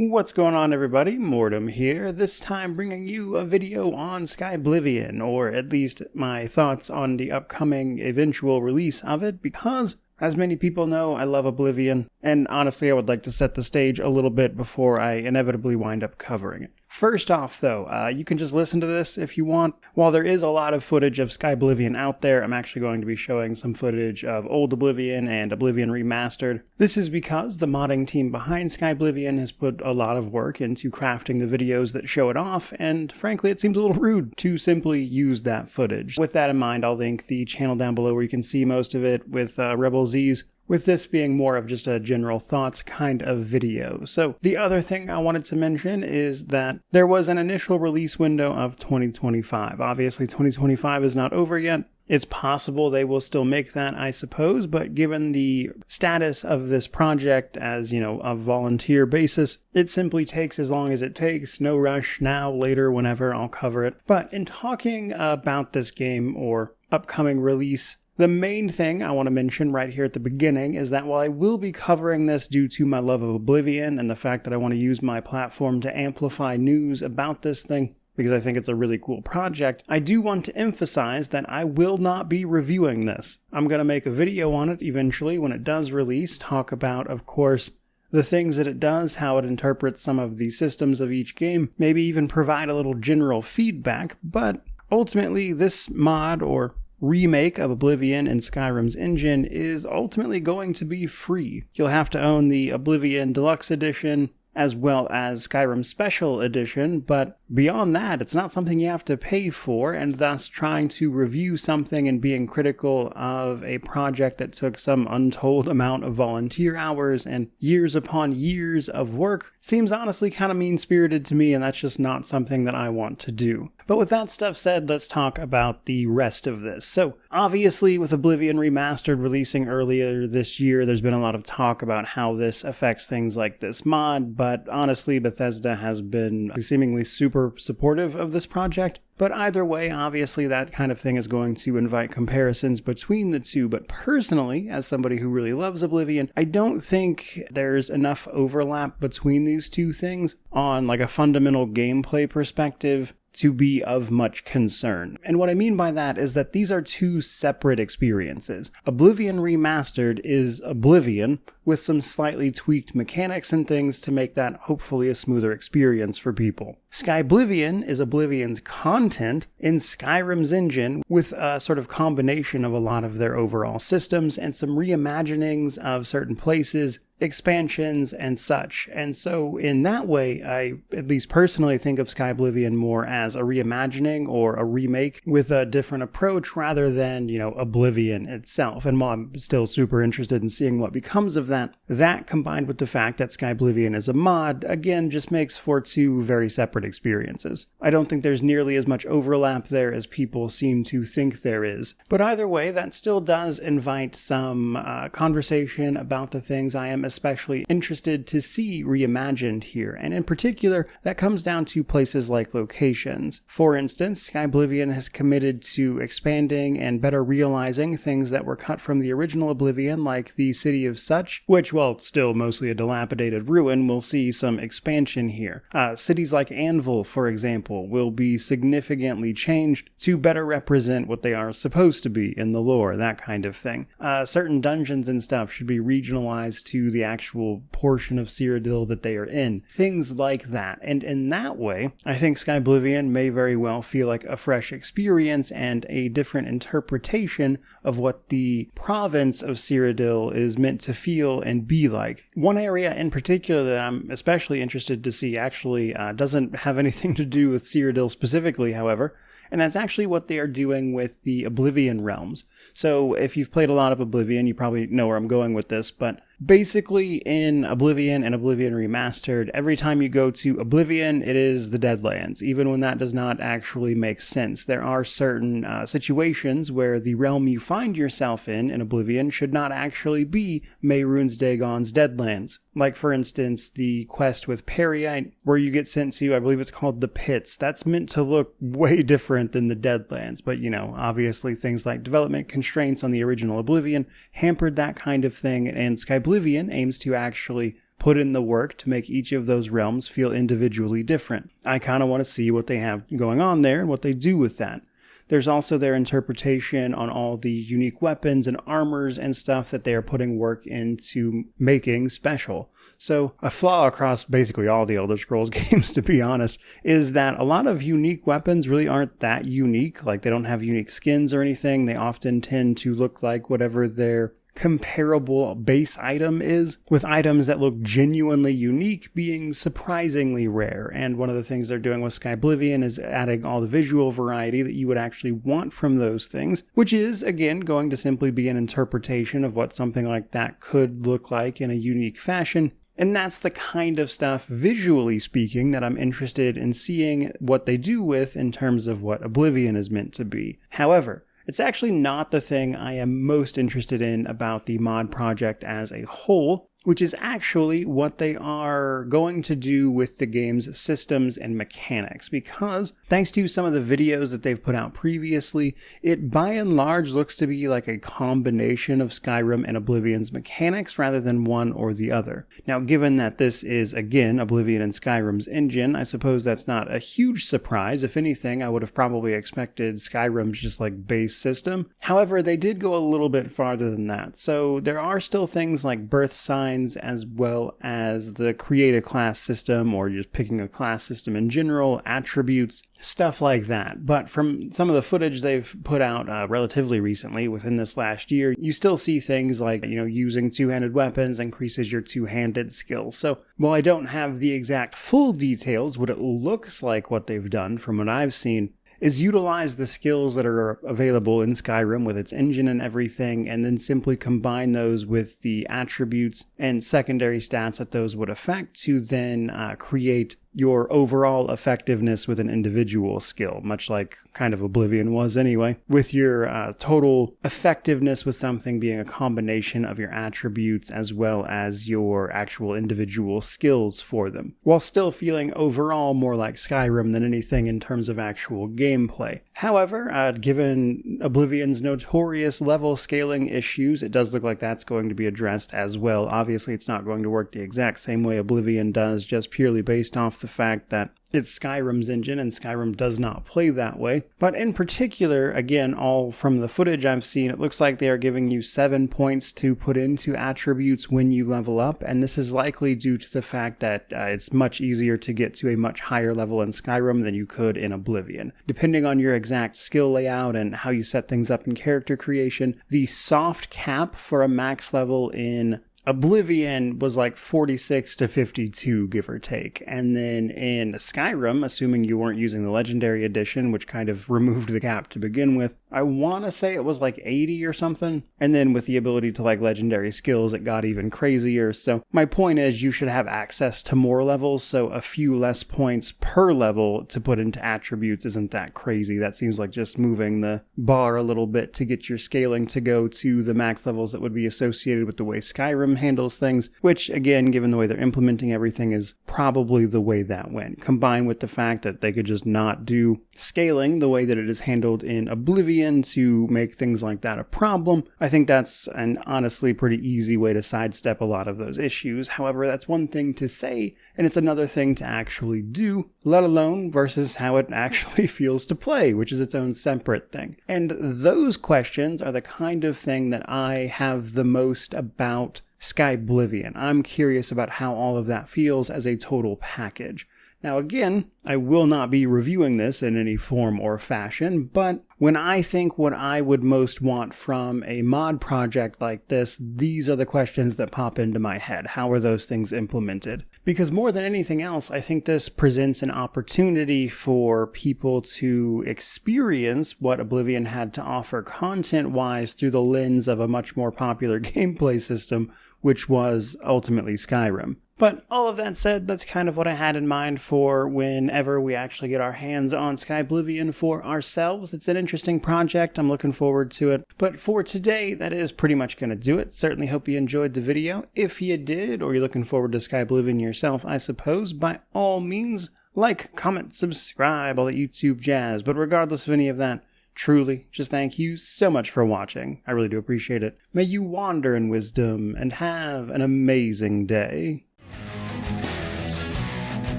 What's going on, everybody? Mortem here, this time bringing you a video on Skyblivion, or at least my thoughts on the upcoming eventual release of it, because, as many people know, I love Oblivion, and honestly I would like to set the stage a little bit before I inevitably wind up covering it. First off, though, you can just listen to this if you want. While there is a lot of footage of Skyblivion out there, I'm actually going to be showing some footage of old Oblivion and Oblivion Remastered. This is because the modding team behind Skyblivion has put a lot of work into crafting the videos that show it off, and frankly it seems a little rude to simply use that footage. With that in mind, I'll link the channel down below where you can see most of it with Rebel Z's, with this being more of just a general thoughts kind of video. So the other thing I wanted to mention is that there was an initial release window of 2025. Obviously 2025 is not over yet. It's possible they will still make that, I suppose, but given the status of this project as, a volunteer basis, it simply takes as long as it takes. No rush, now, later, whenever, I'll cover it. But in talking about this game or upcoming release, the main thing I want to mention right here at the beginning is that while I will be covering this due to my love of Oblivion and the fact that I want to use my platform to amplify news about this thing, because I think it's a really cool project, I do want to emphasize that I will not be reviewing this. I'm going to make a video on it eventually when it does release, talk about, of course, the things that it does, how it interprets some of the systems of each game, maybe even provide a little general feedback, but ultimately this mod or remake of Oblivion in Skyrim's engine is ultimately going to be free. You'll have to own the Oblivion Deluxe Edition as well as Skyrim Special Edition, but beyond that, it's not something you have to pay for, and thus trying to review something and being critical of a project that took some untold amount of volunteer hours and years upon years of work seems honestly kind of mean-spirited to me, and that's just not something that I want to do. But with that stuff said, let's talk about the rest of this. So, obviously, with Oblivion Remastered releasing earlier this year, there's been a lot of talk about how this affects things like this mod, but honestly, Bethesda has been seemingly super supportive of this project. But either way, obviously, that kind of thing is going to invite comparisons between the two. But personally, as somebody who really loves Oblivion, I don't think there's enough overlap between these two things on like a fundamental gameplay perspective to be of much concern. And what I mean by that is that these are two separate experiences. Oblivion Remastered is Oblivion with some slightly tweaked mechanics and things to make that hopefully a smoother experience for people. Skyblivion is Oblivion's content in Skyrim's engine with a sort of combination of a lot of their overall systems and some reimaginings of certain places, expansions, and such. And so in that way, I at least personally think of Skyblivion more as a reimagining or a remake with a different approach rather than, Oblivion itself. And while I'm still super interested in seeing what becomes of that combined with the fact that Skyblivion is a mod, again, just makes for two very separate experiences. I don't think there's nearly as much overlap there as people seem to think there is. But either way, that still does invite some conversation about the things I am especially interested to see reimagined here, and in particular, that comes down to places like locations. For instance, Skyblivion has committed to expanding and better realizing things that were cut from the original Oblivion, like the City of Such, which, while still mostly a dilapidated ruin, will see some expansion here. Cities like Anvil, for example, will be significantly changed to better represent what they are supposed to be in the lore, that kind of thing. Certain dungeons and stuff should be regionalized to the actual portion of Cyrodiil that they are in. Things like that. And in that way, I think Skyblivion may very well feel like a fresh experience and a different interpretation of what the province of Cyrodiil is meant to feel and be like. One area in particular that I'm especially interested to see actually doesn't have anything to do with Cyrodiil specifically, however, and that's actually what they are doing with the Oblivion realms. So if you've played a lot of Oblivion, you probably know where I'm going with this, but basically in Oblivion and Oblivion Remastered, every time you go to Oblivion, it is the Deadlands, even when that does not actually make sense. There are certain situations where the realm you find yourself in Oblivion should not actually be Mehrunes Dagon's Deadlands. Like, for instance, the quest with Periite, where you get sent to, I believe it's called the Pits. That's meant to look way different than the Deadlands, but, obviously things like development constraints on the original Oblivion hampered that kind of thing, and Skyblivion aims to actually put in the work to make each of those realms feel individually different. I kind of want to see what they have going on there and what they do with that. There's also their interpretation on all the unique weapons and armors and stuff that they are putting work into making special. So a flaw across basically all the Elder Scrolls games, to be honest, is that a lot of unique weapons really aren't that unique. Like, they don't have unique skins or anything. They often tend to look like whatever their comparable base item is, with items that look genuinely unique being surprisingly rare. And one of the things they're doing with Skyblivion is adding all the visual variety that you would actually want from those things, which is, again, going to simply be an interpretation of what something like that could look like in a unique fashion. And that's the kind of stuff, visually speaking, that I'm interested in seeing what they do with in terms of what Oblivion is meant to be. However, it's actually not the thing I am most interested in about the mod project as a whole, which is actually what they are going to do with the game's systems and mechanics, because thanks to some of the videos that they've put out previously, it by and large looks to be like a combination of Skyrim and Oblivion's mechanics rather than one or the other. Now, given that this is, again, Oblivion and Skyrim's engine, I suppose that's not a huge surprise. If anything, I would have probably expected Skyrim's just like base system. However, they did go a little bit farther than that, so there are still things like birth signs, as well as the create a class system, or just picking a class system in general, attributes, stuff like that. But from some of the footage they've put out relatively recently, within this last year, you still see things like, using two-handed weapons increases your two-handed skills. So while I don't have the exact full details, what it looks like what they've done from what I've seen is utilize the skills that are available in Skyrim with its engine and everything, and then simply combine those with the attributes and secondary stats that those would affect to then create your overall effectiveness with an individual skill, much like kind of Oblivion was anyway, with your total effectiveness with something being a combination of your attributes as well as your actual individual skills for them, while still feeling overall more like Skyrim than anything in terms of actual gameplay. However, given Oblivion's notorious level scaling issues, it does look like that's going to be addressed as well. Obviously, it's not going to work the exact same way Oblivion does, just purely based off the fact that it's Skyrim's engine, and Skyrim does not play that way. But in particular, again, all from the footage I've seen, it looks like they are giving you 7 points to put into attributes when you level up, and this is likely due to the fact that it's much easier to get to a much higher level in Skyrim than you could in Oblivion. Depending on your exact skill layout and how you set things up in character creation, the soft cap for a max level in Oblivion was like 46 to 52, give or take. And then in Skyrim, assuming you weren't using the Legendary Edition, which kind of removed the gap to begin with, I want to say it was like 80 or something. And then with the ability to like legendary skills, it got even crazier. So my point is you should have access to more levels, so a few less points per level to put into attributes isn't that crazy. That seems like just moving the bar a little bit to get your scaling to go to the max levels that would be associated with the way Skyrim handles things, which again, given the way they're implementing everything, is probably the way that went, combined with the fact that they could just not do scaling the way that it is handled in Oblivion to make things like that a problem. I think that's an honestly pretty easy way to sidestep a lot of those issues. However, that's one thing to say, and it's another thing to actually do, let alone versus how it actually feels to play, which is its own separate thing. And those questions are the kind of thing that I have the most about Skyblivion. I'm curious about how all of that feels as a total package. Now again, I will not be reviewing this in any form or fashion, but when I think what I would most want from a mod project like this, these are the questions that pop into my head. How are those things implemented? Because more than anything else, I think this presents an opportunity for people to experience what Oblivion had to offer content-wise through the lens of a much more popular gameplay system, which was ultimately Skyrim. But all of that said, that's kind of what I had in mind for whenever we actually get our hands on Skyblivion for ourselves. It's an interesting project. I'm looking forward to it. But for today, that is pretty much going to do it. Certainly hope you enjoyed the video. If you did, or you're looking forward to Skyblivion yourself, I suppose, by all means, like, comment, subscribe, all that YouTube jazz. But regardless of any of that, truly, just thank you so much for watching. I really do appreciate it. May you wander in wisdom and have an amazing day.